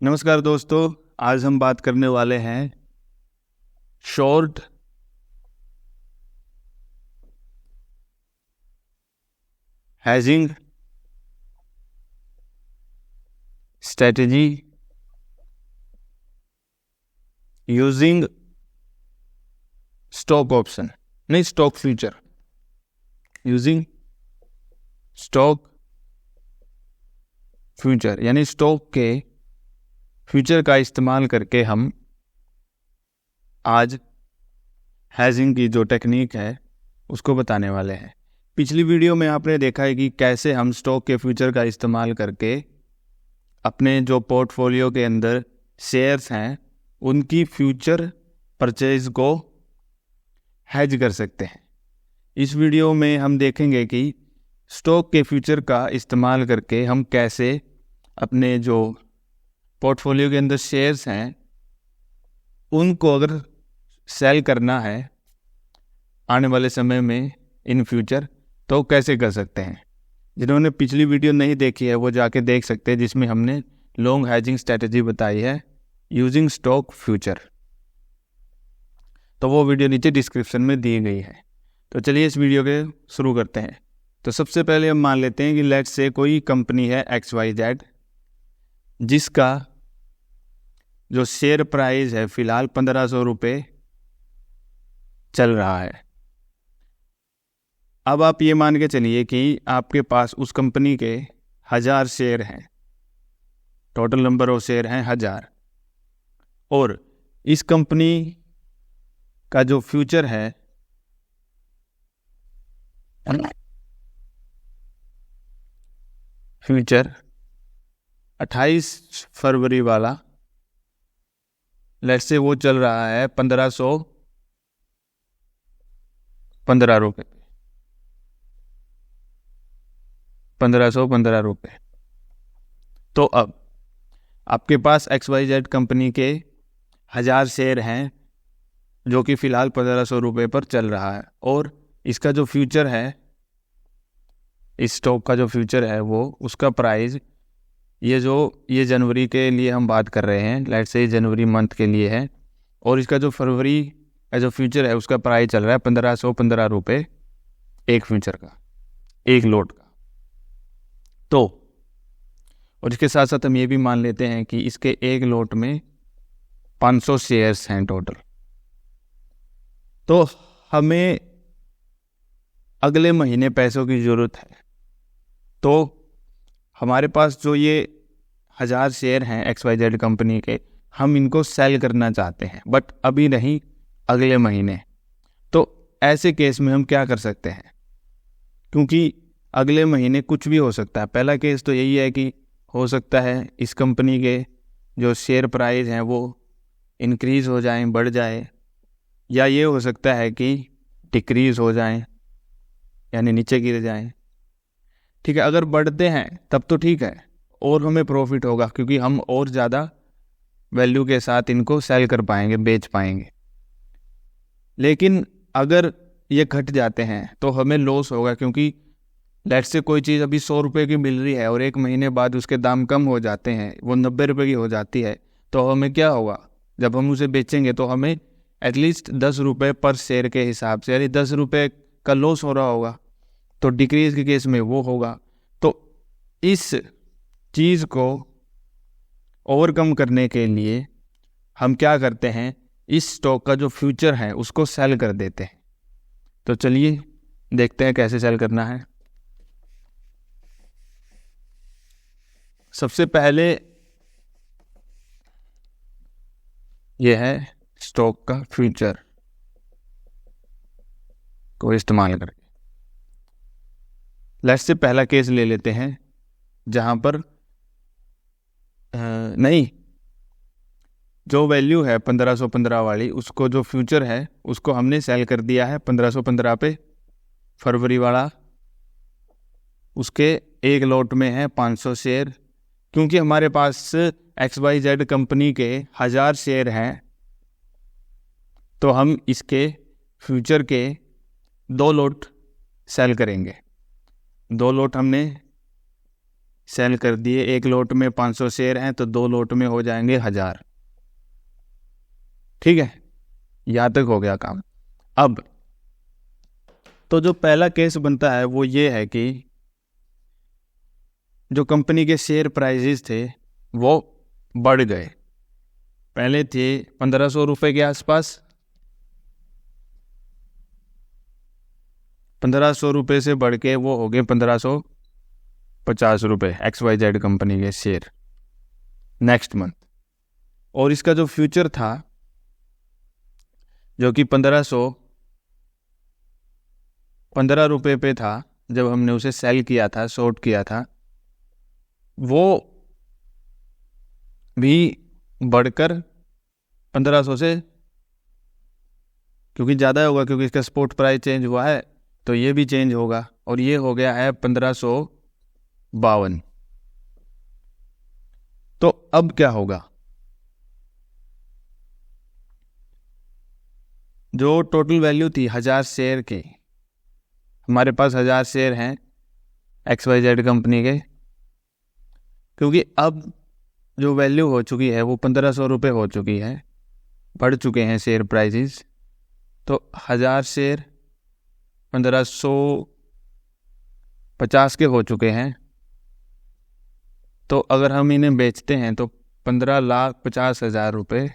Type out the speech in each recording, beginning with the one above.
नमस्कार दोस्तों, आज हम बात करने वाले हैं short hedging strategy using stock option, नहीं stock future, using stock future यानी स्टॉक के फ्यूचर का इस्तेमाल करके हम आज हेजिंग की जो टेक्निक है उसको बताने वाले हैं। पिछली वीडियो में आपने देखा है कि कैसे हम स्टॉक के फ्यूचर का इस्तेमाल करके अपने जो पोर्टफोलियो के अंदर शेयर्स हैं उनकी फ्यूचर परचेज को हेज कर सकते हैं। इस वीडियो में हम देखेंगे कि स्टॉक के फ्यूचर का इस्तेमाल करके हम कैसे अपने जो पोर्टफोलियो के अंदर शेयर्स हैं उनको अगर सेल करना है आने वाले समय में इन फ्यूचर तो कैसे कर सकते हैं। जिन्होंने पिछली वीडियो नहीं देखी है वो जाके देख सकते हैं, जिसमें हमने लॉन्ग हेजिंग स्ट्रेटजी बताई है यूजिंग स्टॉक फ्यूचर। तो वो वीडियो नीचे डिस्क्रिप्शन में दी गई है। तो चलिए इस वीडियो के शुरू करते हैं। तो सबसे पहले हम मान लेते हैं कि लेट्स से कोई कंपनी है XYZ जिसका जो शेयर प्राइस है फिलहाल 1500 रुपये चल रहा है। अब आप ये मान के चलिए कि आपके पास उस कंपनी के 1000 शेयर हैं, टोटल नंबर ऑफ शेयर हैं 1000, और इस कंपनी का जो फ्यूचर है फ्यूचर 28 फरवरी वाला लेट्स से वो चल रहा है 1515 रुपये, 1515 रुपये। तो अब आपके पास XYZ कंपनी के 1000 शेयर हैं जो कि फ़िलहाल 1500 रुपये पर चल रहा है, और इसका जो फ्यूचर है, इस स्टॉक का जो फ्यूचर है वो उसका प्राइस ये जनवरी के लिए हम बात कर रहे हैं, लेट्स से जनवरी मंथ के लिए है, और इसका जो फरवरी का जो फ्यूचर है उसका प्राइस चल रहा है 1515 रुपये एक फ्यूचर का, एक लोट का। तो और इसके साथ साथ हम ये भी मान लेते हैं कि इसके एक लोट में 500 शेयर्स हैं टोटल। तो हमें अगले महीने पैसों की ज़रूरत है, तो हमारे पास जो ये 1000 शेयर हैं XYZ कंपनी के, हम इनको सेल करना चाहते हैं बट अभी नहीं, अगले महीने। तो ऐसे केस में हम क्या कर सकते हैं, क्योंकि अगले महीने कुछ भी हो सकता है। पहला केस तो यही है कि हो सकता है इस कंपनी के जो शेयर प्राइस हैं वो इंक्रीज़ हो जाएं, बढ़ जाए, या ये हो सकता है कि डिक्रीज़ हो जाएं यानी नीचे गिर जाएं। ठीक है, अगर बढ़ते हैं तब तो ठीक है और हमें प्रॉफिट होगा, क्योंकि हम और ज़्यादा वैल्यू के साथ इनको सेल कर पाएंगे, बेच पाएंगे। लेकिन अगर ये घट जाते हैं तो हमें लॉस होगा, क्योंकि लेट्स से कोई चीज़ अभी 100 रुपये की मिल रही है और एक महीने बाद उसके दाम कम हो जाते हैं, वो 90 रुपये की हो जाती है, तो हमें क्या होगा, जब हम उसे बेचेंगे तो हमें एटलीस्ट 10 रुपये पर शेयर के हिसाब से, यानी 10 रुपये का लॉस हो रहा होगा। तो डिक्रीज के केस में वो होगा। तो इस चीज़ को ओवरकम करने के लिए हम क्या करते हैं, इस स्टॉक का जो फ्यूचर है उसको सेल कर देते हैं। तो चलिए देखते हैं कैसे सेल करना है। सबसे पहले यह है स्टॉक का फ्यूचर को इस्तेमाल करके। लेट्स से पहला केस ले लेते हैं जहाँ पर नहीं, जो वैल्यू है 1515 वाली, उसको जो फ्यूचर है उसको हमने सेल कर दिया है 1515 पे, फरवरी वाला। उसके एक लोट में है 500 शेयर। क्योंकि हमारे पास XYZ कंपनी के 1000 शेयर हैं तो हम इसके फ्यूचर के 2 लोट सेल करेंगे। 2 लोट हमने सेल कर दिए। एक लोट में 500 शेयर हैं तो 2 लोट में हो जाएंगे 1000। ठीक है, यहाँ तक हो गया काम। अब तो जो पहला केस बनता है वो ये है कि जो कंपनी के शेयर प्राइजेस थे वो बढ़ गए। पहले थे 1500 रुपये के आसपास, 1500 रुपये से बढ़ के वो हो गए 1550 रुपये XYZ कंपनी के शेयर नेक्स्ट मंथ। और इसका जो फ्यूचर था जो कि 1515 रुपये पे था जब हमने उसे सेल किया था, शॉर्ट किया था, वो भी बढ़कर 1500 से, क्योंकि ज़्यादा होगा क्योंकि इसका स्पॉट प्राइस चेंज हुआ है तो ये भी चेंज होगा, और ये हो गया है 1552। तो अब क्या होगा, जो टोटल वैल्यू थी 1000 शेयर की, हमारे पास 1000 शेयर हैं XYZ कंपनी के, क्योंकि अब जो वैल्यू हो चुकी है वो 1500 रुपये हो चुकी है, बढ़ चुके हैं शेयर प्राइसेस, तो 1000 शेयर 1550 के हो चुके हैं। तो अगर हम इन्हें बेचते हैं तो 15,50,000 रुपये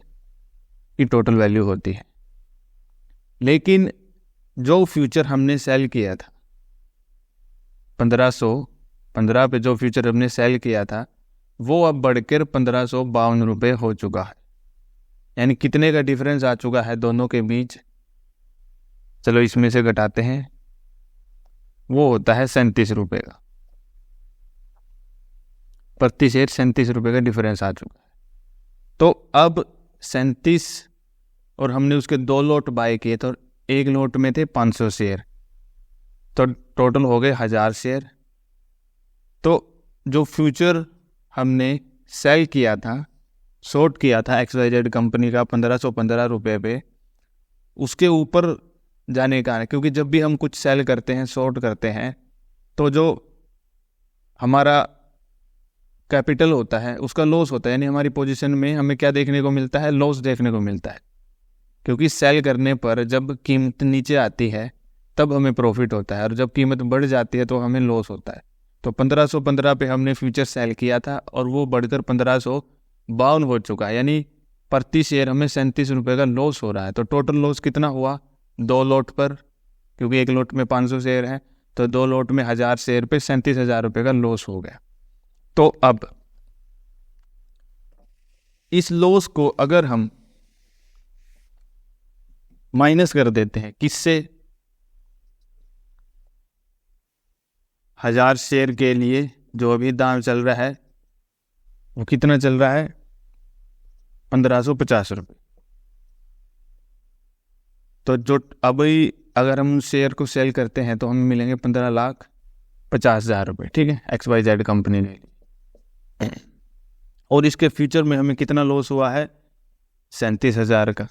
की टोटल वैल्यू होती है। लेकिन जो फ्यूचर हमने सेल किया था 1515 पे, जो फ्यूचर हमने सेल किया था वो अब बढ़कर 1552 रुपये हो चुका है। यानी कितने का डिफरेंस आ चुका है दोनों के बीच, चलो इसमें से घटाते हैं, वो होता है 37 रुपये का, प्रति शेयर 37 रुपये का डिफरेंस आ चुका है। तो अब 37, और हमने उसके 2 लोट बाय किए, तो एक लोट में थे 500 शेयर, तो टोटल हो गए 1000 शेयर। तो जो फ्यूचर हमने सेल किया था, शॉर्ट किया था XYZ कंपनी का 1515 रुपये पे, उसके ऊपर जाने का है, क्योंकि जब भी हम कुछ सेल करते हैं, शॉर्ट करते हैं, तो जो हमारा कैपिटल होता है उसका लॉस होता है। यानी हमारी पोजीशन में हमें क्या देखने को मिलता है, लॉस देखने को मिलता है, क्योंकि सेल करने पर जब कीमत नीचे आती है तब हमें प्रॉफिट होता है, और जब कीमत बढ़ जाती है तो हमें लॉस होता है। तो 1515 पे हमने फ्यूचर सेल किया था और वो बढ़कर 1552 हो चुका है, यानी प्रति शेयर हमें 37 रुपये का लॉस हो रहा है। तो टोटल लॉस कितना हुआ 2 लोट पर, क्योंकि एक लोट में 500 शेयर हैं, तो 2 लोट में 1000 शेयर पे 37,000 रुपये का लॉस हो गया। तो अब इस लॉस को अगर हम माइनस कर देते हैं, किससे, 1000 शेयर के लिए जो अभी दाम चल रहा है वो कितना चल रहा है, 1550 रुपये। तो जो अभी अगर हम शेयर को सेल करते हैं तो हमें मिलेंगे 15,50,000 रुपये। ठीक है, XYZ कंपनी ने, और इसके फ्यूचर में हमें कितना लॉस हुआ है, 37,000 का।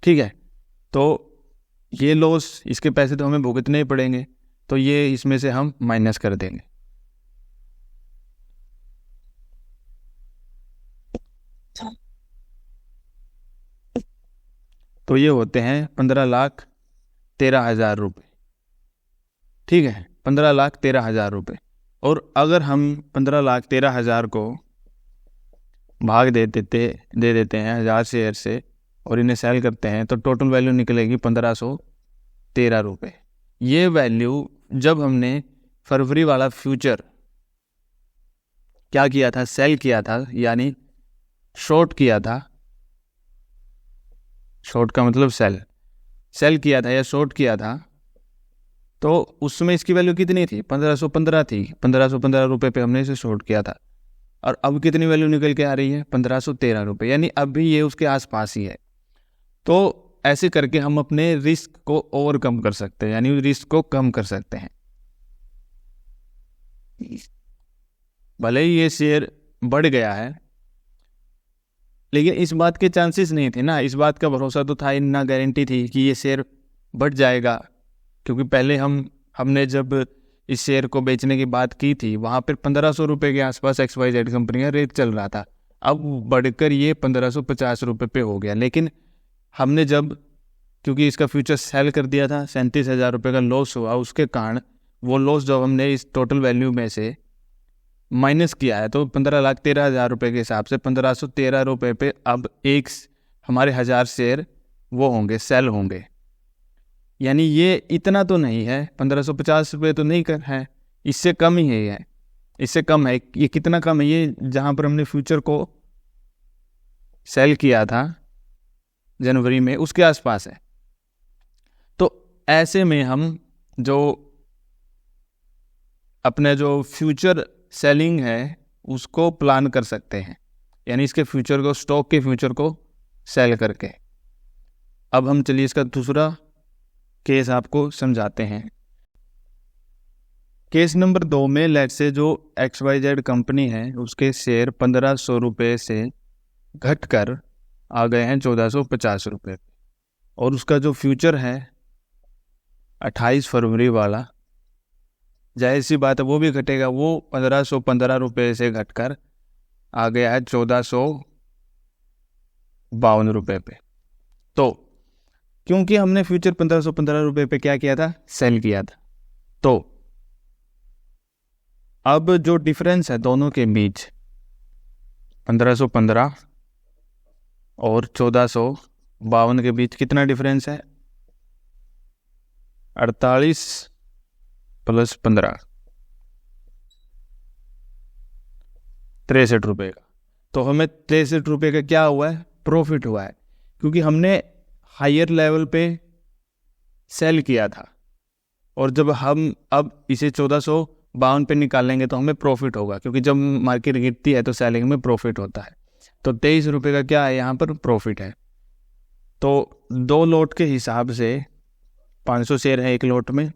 ठीक है, तो ये लॉस, इसके पैसे तो हमें भुगतने ही पड़ेंगे, तो ये इसमें से हम माइनस कर देंगे। तो ये होते हैं 15,13,000 रुपये। ठीक है, 15,13,000 रुपये। और अगर हम 15,13,000 को भाग दे देते हैं 1000 शेयर से और इन्हें सेल करते हैं तो टोटल वैल्यू निकलेगी 1513 रुपये। ये वैल्यू जब हमने फरवरी वाला फ्यूचर क्या किया था, सेल किया था, यानी शॉर्ट किया था, शॉर्ट का मतलब सेल किया था या शॉर्ट किया था, तो उसमें इसकी वैल्यू कितनी थी, 1515 थी। 1515 रुपये पे हमने इसे शॉर्ट किया था, और अब कितनी वैल्यू निकल के आ रही है, 1513 रुपये, यानी अब भी ये उसके आसपास ही है। तो ऐसे करके हम अपने रिस्क को ओवरकम कर सकते हैं, यानी रिस्क को कम कर सकते हैं। भले ही ये शेयर बढ़ गया है, लेकिन इस बात के चांसेस नहीं थे ना, इस बात का भरोसा तो था ही ना, गारंटी थी कि ये शेयर बढ़ जाएगा, क्योंकि पहले हमने जब इस शेयर को बेचने की बात की थी, वहाँ पर 1500 रुपये के आसपास XYZ कंपनी का रेट चल रहा था। अब बढ़कर ये 1550 रुपये पे हो गया। लेकिन हमने जब, क्योंकि इसका फ्यूचर सेल कर दिया था, 37,000 रुपये का लॉस हुआ, उसके कारण वो लॉस जब हमने इस टोटल वैल्यू में से माइनस किया है तो 15,13,000 रुपये के हिसाब से 1513 रुपये पे अब हमारे 1000 शेयर वो होंगे, सेल होंगे। यानी ये इतना तो नहीं है, 1550 रुपये तो नहीं है, इससे कम ही है, इससे कम है। ये कितना कम है? ये जहाँ पर हमने फ्यूचर को सेल किया था जनवरी में, उसके आसपास है। तो ऐसे में हम जो अपने जो फ्यूचर सेलिंग है उसको प्लान कर सकते हैं, यानी इसके फ्यूचर को, स्टॉक के फ्यूचर को सेल करके। अब हम चलिए इसका दूसरा केस आपको समझाते हैं। केस नंबर 2 में लेट से जो XYZ कंपनी है उसके शेयर 1500 रुपये से घटकर आ गए हैं 1450 रुपये, और उसका जो फ्यूचर है 28 फरवरी वाला, जाहिर सी बात है वो भी घटेगा, वो 1515 रुपये से घटकर आ गया है 1452 रुपये पे। तो क्योंकि हमने फ्यूचर 1515 रुपये पे क्या किया था, सेल किया था, तो अब जो डिफरेंस है दोनों के बीच 1515 और 1452 के बीच कितना डिफरेंस है? 48 + 15 63 रुपये का। तो हमें 63 रुपये का क्या हुआ है? प्रॉफिट हुआ है, क्योंकि हमने हायर लेवल पे सेल किया था, और जब हम अब इसे 1452 पे निकालेंगे तो हमें प्रॉफिट होगा, क्योंकि जब मार्केट गिरती है तो सेलिंग में प्रॉफिट होता है। तो 23 रुपये का क्या है यहाँ पर? प्रॉफिट है। तो 2 लोट के हिसाब से 500 शेयर है एक लोट में,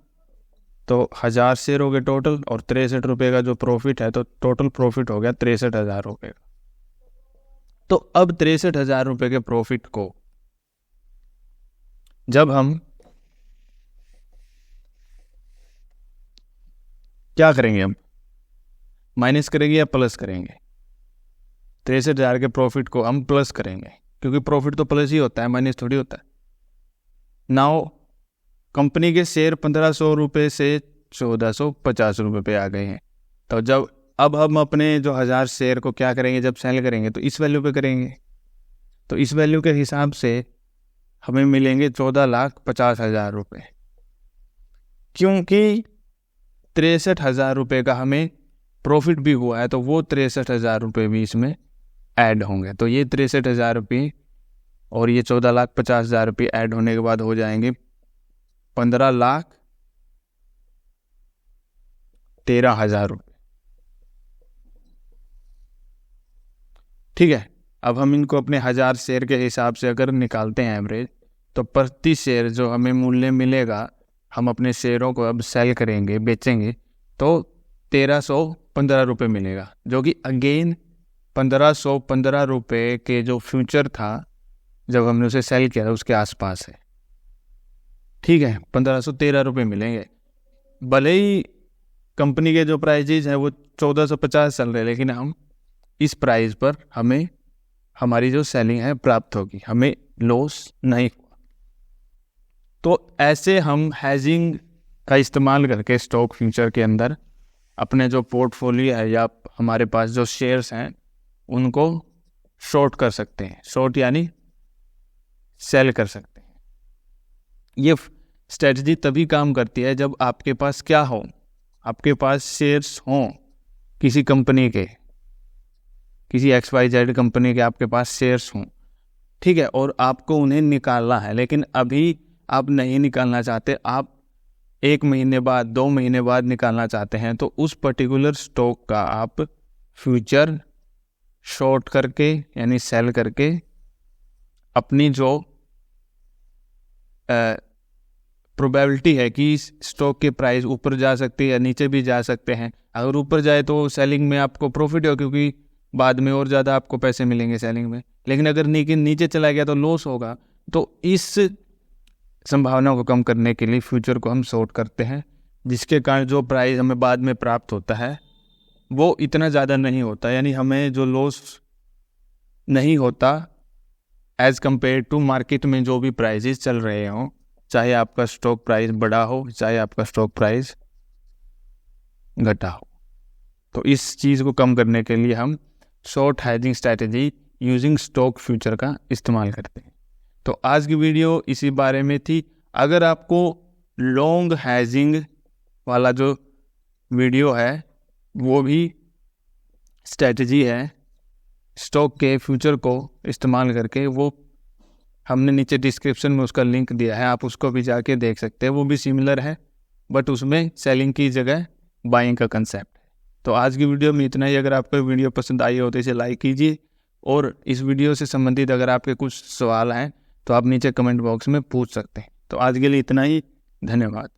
तो 1000 शेयर हो गए टोटल, और 63 रुपये का जो प्रॉफिट है, तो टोटल प्रॉफिट हो गया 63,000 रुपये का। तो अब 63,000 रुपये के प्रॉफिट को जब हम क्या करेंगे, हम माइनस करेंगे या प्लस करेंगे? 63,000 के प्रॉफिट को हम प्लस करेंगे, क्योंकि प्रॉफिट तो प्लस ही होता है, माइनस थोड़ी होता है। नाउ कंपनी के शेयर 1500 रुपये से 1450 रुपये पे आ गए हैं। तो जब अब हम अपने जो 1000 शेयर को क्या करेंगे, जब सेल करेंगे तो इस वैल्यू पे करेंगे। तो इस वैल्यू के हिसाब से हमें मिलेंगे 14,50,000 रुपये, क्योंकि 63,000 रुपये का हमें प्रॉफिट भी हुआ है, तो वो 63,000 रुपये भी इसमें ऐड होंगे। तो ये 63,000 रुपये और ये 14,50,000 रुपये ऐड होने के बाद हो जाएंगे 15,13,000 रुपये। ठीक है, अब हम इनको अपने 1000 शेयर के हिसाब से अगर निकालते हैं एवरेज, तो प्रति शेयर जो हमें मूल्य मिलेगा, हम अपने शेयरों को अब सेल करेंगे, बेचेंगे, तो 1315 रुपये मिलेगा, जो कि अगेन 1515 रुपये के जो फ्यूचर था जब हमने उसे सेल किया था उसके आसपास है। ठीक है, 1513 रुपये मिलेंगे। भले ही कंपनी के जो प्राइजेज हैं वो 1450 चल रहे, लेकिन हम इस प्राइस पर हमें हमारी जो सेलिंग है प्राप्त होगी, हमें लॉस नहीं हुआ। तो ऐसे हम हैजिंग का इस्तेमाल करके स्टॉक फ्यूचर के अंदर अपने जो पोर्टफोलियो है या हमारे पास जो शेयर्स हैं उनको शॉर्ट कर सकते हैं। शॉर्ट यानी सेल कर सकते हैं। ये स्ट्रेटजी तभी काम करती है जब आपके पास क्या हो, आपके पास शेयर्स हों किसी कंपनी के, किसी XYZ कंपनी के आपके पास शेयर्स हों, ठीक है, और आपको उन्हें निकालना है, लेकिन अभी आप नहीं निकालना चाहते, आप 1 महीने बाद, 2 महीने बाद निकालना चाहते हैं, तो उस पर्टिकुलर स्टॉक का आप फ्यूचर शॉर्ट करके यानी सेल करके अपनी जो प्रोबेबिलिटी है कि स्टॉक के प्राइस ऊपर जा सकते हैं या नीचे भी जा सकते हैं। अगर ऊपर जाए तो सेलिंग में आपको प्रॉफिट हो, क्योंकि बाद में और ज़्यादा आपको पैसे मिलेंगे सेलिंग में, लेकिन अगर नीचे चला गया तो लॉस होगा। तो इस संभावना को कम करने के लिए फ्यूचर को हम शॉर्ट करते हैं, जिसके कारण जो प्राइस हमें बाद में प्राप्त होता है वो इतना ज़्यादा नहीं होता, यानी हमें जो लॉस नहीं होता एज़ कम्पेयर टू मार्केट में जो भी प्राइजेस चल रहे हों, चाहे आपका स्टॉक प्राइस बढ़ा हो चाहे आपका स्टॉक प्राइस घटा हो। तो इस चीज़ को कम करने के लिए हम short hedging strategy using stock future का इस्तेमाल करते हैं। तो आज की वीडियो इसी बारे में थी। अगर आपको लॉन्ग हेजिंग वाला जो वीडियो है वो भी स्ट्रैटेजी है स्टॉक के फ्यूचर को इस्तेमाल करके, वो हमने नीचे डिस्क्रिप्शन में उसका लिंक दिया है, आप उसको भी जाके देख सकते हैं। वो भी सिमिलर है बट उसमें सेलिंग की जगह बाइंग का कंसेप्ट है। तो आज की वीडियो में इतना ही। अगर आपको वीडियो पसंद आई हो तो इसे लाइक कीजिए, और इस वीडियो से संबंधित अगर आपके कुछ सवाल हैं तो आप नीचे कमेंट बॉक्स में पूछ सकते हैं। तो आज के लिए इतना ही, धन्यवाद।